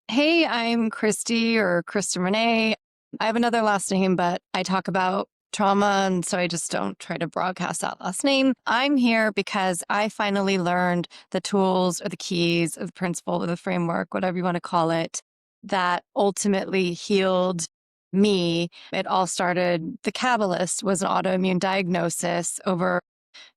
Hey, I'm Christy or Krista Renee. I have another last name, but I talk about trauma, and so I just don't try to broadcast that last name. I'm here because I finally learned the tools or the keys or the principle or the framework, whatever you want to call it, that ultimately healed me. It all started, the catalyst was an autoimmune diagnosis over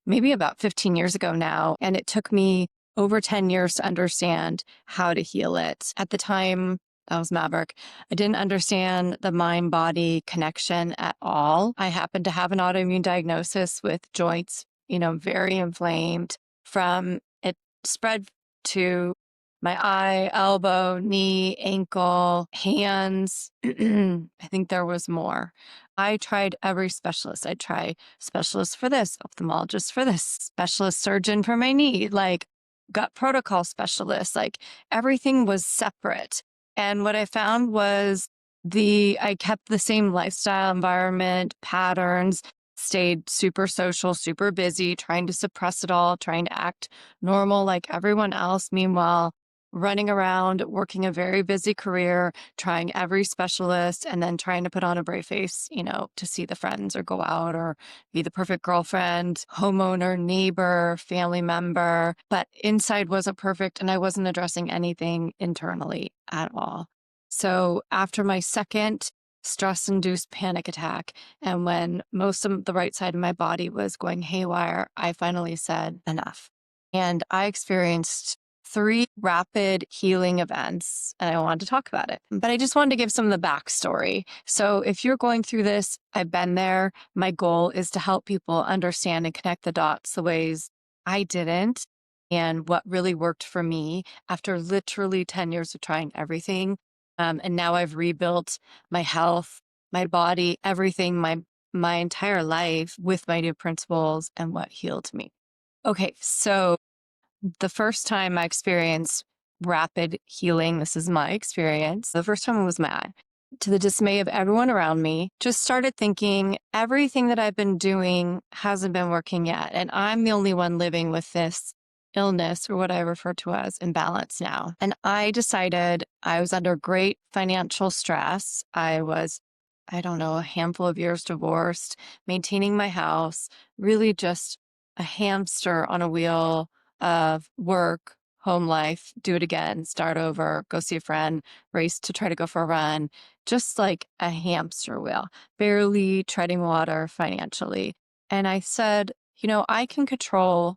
maybe about 15 years ago now. And it took me over 10 years to understand how to heal it. At the time, I was Maverick. I didn't understand the mind body connection at all. I happened to have an autoimmune diagnosis with joints, very inflamed from it spread to my eye, elbow, knee, ankle, hands. I think there was more. I tried every specialist. I tried specialist for this, ophthalmologist for this, specialist surgeon for my knee, like gut protocol specialist, like everything was separate. And what I found was I kept the same lifestyle environment patterns, stayed super social, super busy, trying to suppress it all, trying to act normal like everyone else. Meanwhile, running around, working a very busy career, trying every specialist, and then trying to put on a brave face, to see the friends or go out or be the perfect girlfriend, homeowner, neighbor, family member. But inside wasn't perfect, and I wasn't addressing anything internally at all. So after my second stress-induced panic attack, and when most of the right side of my body was going haywire, I finally said enough. And I experienced three rapid healing events, and I wanted to talk about it. But I just wanted to give some of the backstory. So if you're going through this, I've been there. My goal is to help people understand and connect the dots the ways I didn't, and what really worked for me after literally 10 years of trying everything. And now I've rebuilt my health, my body, everything, my entire life with my new principles and what healed me. Okay, so the first time I experienced rapid healing, this is my experience. The first time it was my eye. To the dismay of everyone around me, just started thinking everything that I've been doing hasn't been working yet. And I'm the only one living with this illness, or what I refer to as imbalance now. And I decided I was under great financial stress. I don't know, a handful of years divorced, maintaining my house, really just a hamster on a wheel of work, home life, do it again, start over, go see a friend, race to try to go for a run, just like a hamster wheel, barely treading water financially. And I said, I can control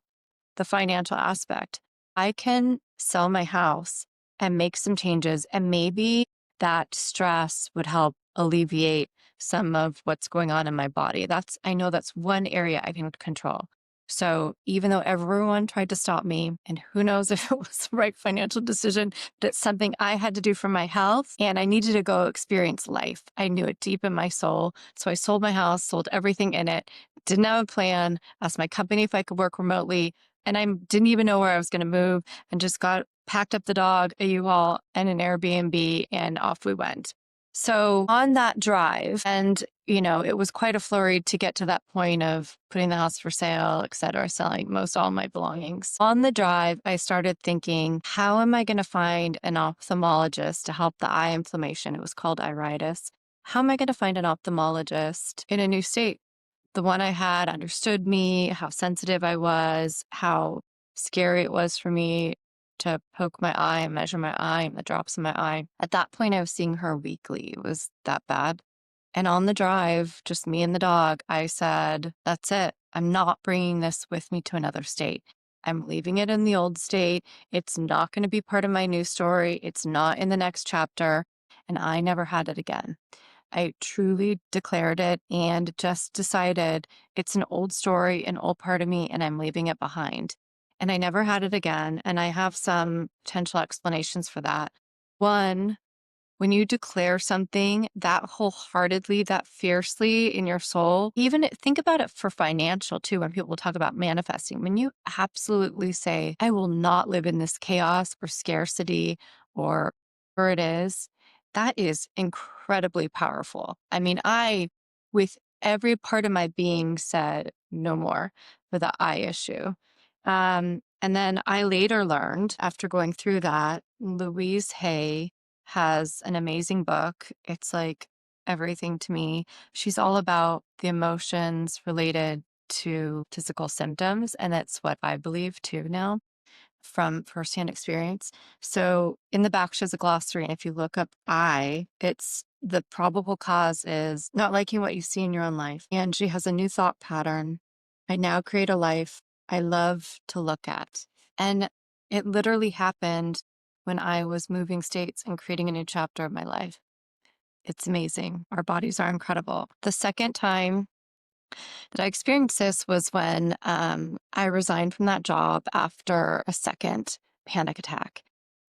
the financial aspect. I can sell my house and make some changes, and maybe that stress would help alleviate some of what's going on in my body. I know that's one area I can control. So even though everyone tried to stop me, and who knows if it was the right financial decision, but it's something I had to do for my health, and I needed to go experience life. I knew it deep in my soul. So I sold my house, sold everything in it, didn't have a plan, asked my company if I could work remotely, and I didn't even know where I was going to move, and just packed up the dog, a U-Haul, and an Airbnb, and off we went. So on that drive, and it was quite a flurry to get to that point of putting the house for sale, et cetera, selling most all my belongings. On the drive, I started thinking, how am I going to find an ophthalmologist to help the eye inflammation? It was called iritis. How am I going to find an ophthalmologist in a new state? The one I had understood me, how sensitive I was, how scary it was for me to poke my eye and measure my eye and the drops in my eye. At that point, I was seeing her weekly. It was that bad. And on the drive, just me and the dog, I said, that's it. I'm not bringing this with me to another state. I'm leaving it in the old state. It's not going to be part of my new story. It's not in the next chapter. And I never had it again. I truly declared it and just decided it's an old story, an old part of me, and I'm leaving it behind. And I never had it again. And I have some potential explanations for that. One, when you declare something that wholeheartedly, that fiercely in your soul, think about it for financial too, when people talk about manifesting. When you absolutely say, I will not live in this chaos or scarcity or whatever it is, that is incredibly powerful. I mean, with every part of my being, said no more for the eye issue. And then I later learned, after going through that, Louise Hay has an amazing book. It's like everything to me. She's all about the emotions related to physical symptoms. And that's what I believe too now from firsthand experience. So in the back, she has a glossary. And if you look up it's the probable cause is not liking what you see in your own life. And she has a new thought pattern. I now create a life I love to look at. And it literally happened when I was moving states and creating a new chapter of my life. It's amazing. Our bodies are incredible. The second time that I experienced this was when I resigned from that job after a second panic attack.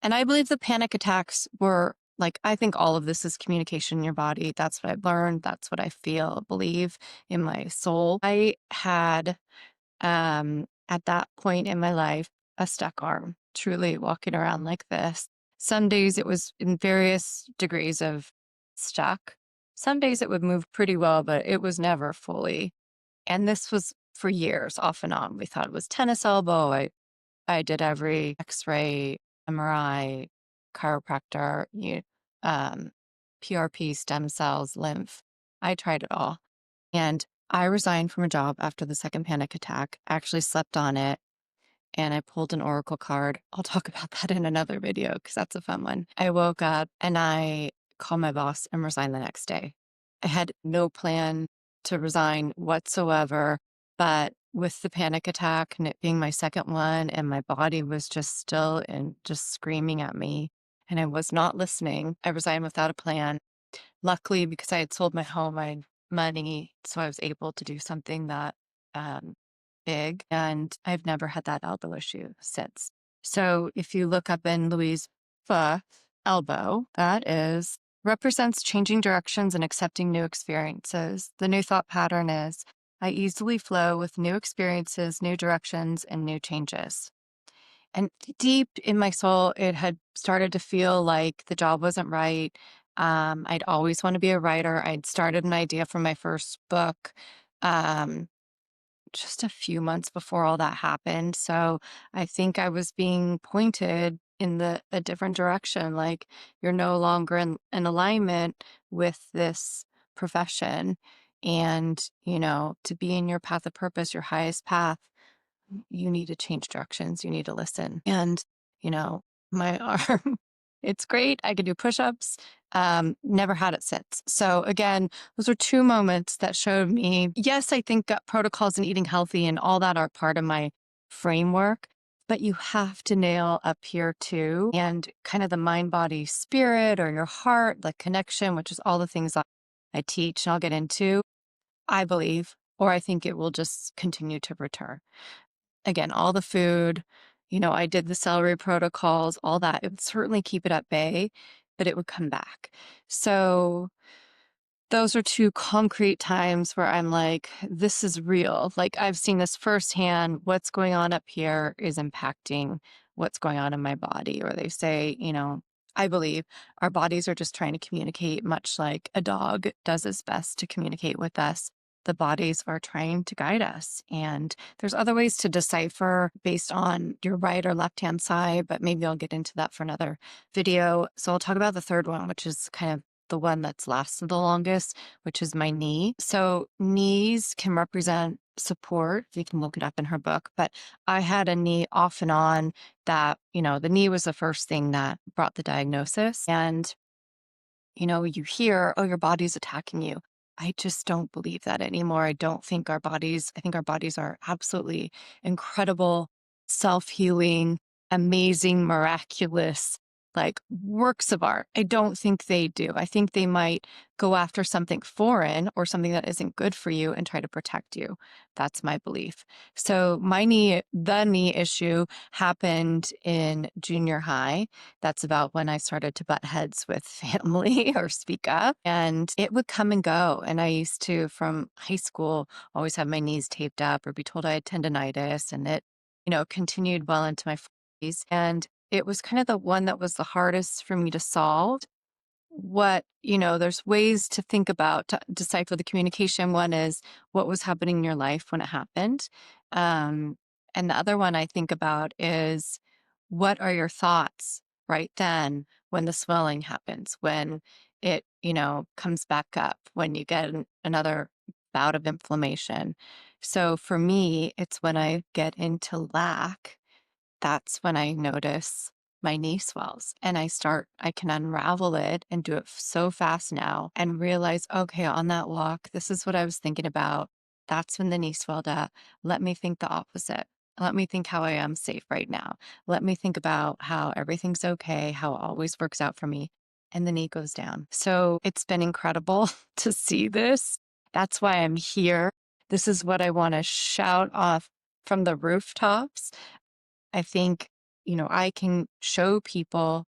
And I believe the panic attacks were like, I think all of this is communication in your body. That's what I've learned. That's what I feel, believe in my soul. I had, at that point in my life, a stuck arm, truly walking around like this. Some days it was in various degrees of stuck. Some days it would move pretty well, but it was never fully. And this was for years, off and on. We thought it was tennis elbow. I did every X-ray, MRI, chiropractor, um, PRP, stem cells, lymph. I tried it all. And I resigned from a job after the second panic attack. I actually slept on it and I pulled an oracle card. I'll talk about that in another video because that's a fun one. I woke up and I called my boss and resigned the next day. I had no plan to resign whatsoever, but with the panic attack and it being my second one, and my body was just still and just screaming at me, and I was not listening, I resigned without a plan. Luckily, because I had sold my home, I had money, so I was able to do something that um, big, and I've never had that elbow issue since. So if you look up in Louise elbow, that is represents changing directions and accepting new experiences. The new thought pattern is I easily flow with new experiences, new directions, and new changes. And deep in my soul, it had started to feel like the job wasn't right. I'd always want to be a writer. I'd started an idea for my first book um, just a few months before all that happened. So I think I was being pointed in a different direction. Like you're no longer in alignment with this profession. And, to be in your path of purpose, your highest path, you need to change directions. You need to listen. And, my arm, it's great. I can do push-ups. Never had it since. So again, those are two moments that showed me, yes, I think gut protocols and eating healthy and all that are part of my framework, but you have to nail up here too. And kind of the mind, body, spirit, or your heart, the connection, which is all the things I teach and I'll get into, I believe, or I think it will just continue to return. Again, all the food, I did the celery protocols, all that. It would certainly keep it at bay, but it would come back. So those are two concrete times where I'm like, this is real. Like I've seen this firsthand. What's going on up here is impacting what's going on in my body. Or they say, I believe our bodies are just trying to communicate, much like a dog does its best to communicate with us. The bodies are trying to guide us. And there's other ways to decipher based on your right or left hand side, but maybe I'll get into that for another video. So I'll talk about the third one, which is kind of the one that's lasted the longest, which is my knee. So knees can represent support. You can look it up in her book, but I had a knee off and on that, the knee was the first thing that brought the diagnosis. And, you hear, oh, your body's attacking you. I just don't believe that anymore. I think our bodies are absolutely incredible, self-healing, amazing, miraculous, like works of art. I don't think they do. I think they might go after something foreign or something that isn't good for you and try to protect you. That's my belief. So the knee issue happened in junior high. That's about when I started to butt heads with family or speak up, and it would come and go. And I used to, from high school, always have my knees taped up or be told I had tendonitis, and it, continued well into my 40s. And it was kind of the one that was the hardest for me to solve. There's ways to think about to decipher the communication. One is what was happening in your life when it happened. And the other one I think about is what are your thoughts right then when the swelling happens, when it, comes back up, when you get another bout of inflammation. So for me, it's when I get into lack, that's when I notice my knee swells and I can unravel it and do it so fast now and realize, okay, on that walk, this is what I was thinking about. That's when the knee swelled up. Let me think the opposite. Let me think how I am safe right now. Let me think about how everything's okay, how it always works out for me. And the knee goes down. So it's been incredible to see this. That's why I'm here. This is what I want to shout off from the rooftops. I think, I can show people.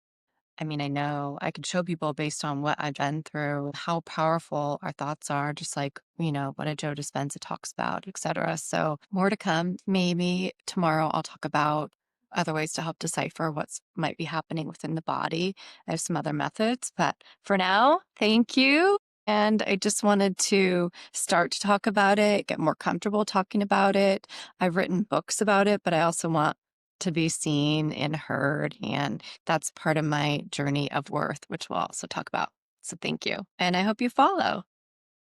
I mean, I know I could show people based on what I've been through, how powerful our thoughts are, just like, what a Joe Dispenza talks about, etc. So more to come. Maybe tomorrow I'll talk about other ways to help decipher what's might be happening within the body. I have some other methods, but for now, thank you. And I just wanted to start to talk about it, get more comfortable talking about it. I've written books about it, but I also want to be seen and heard. And that's part of my journey of worth, which we'll also talk about. So thank you. And I hope you follow.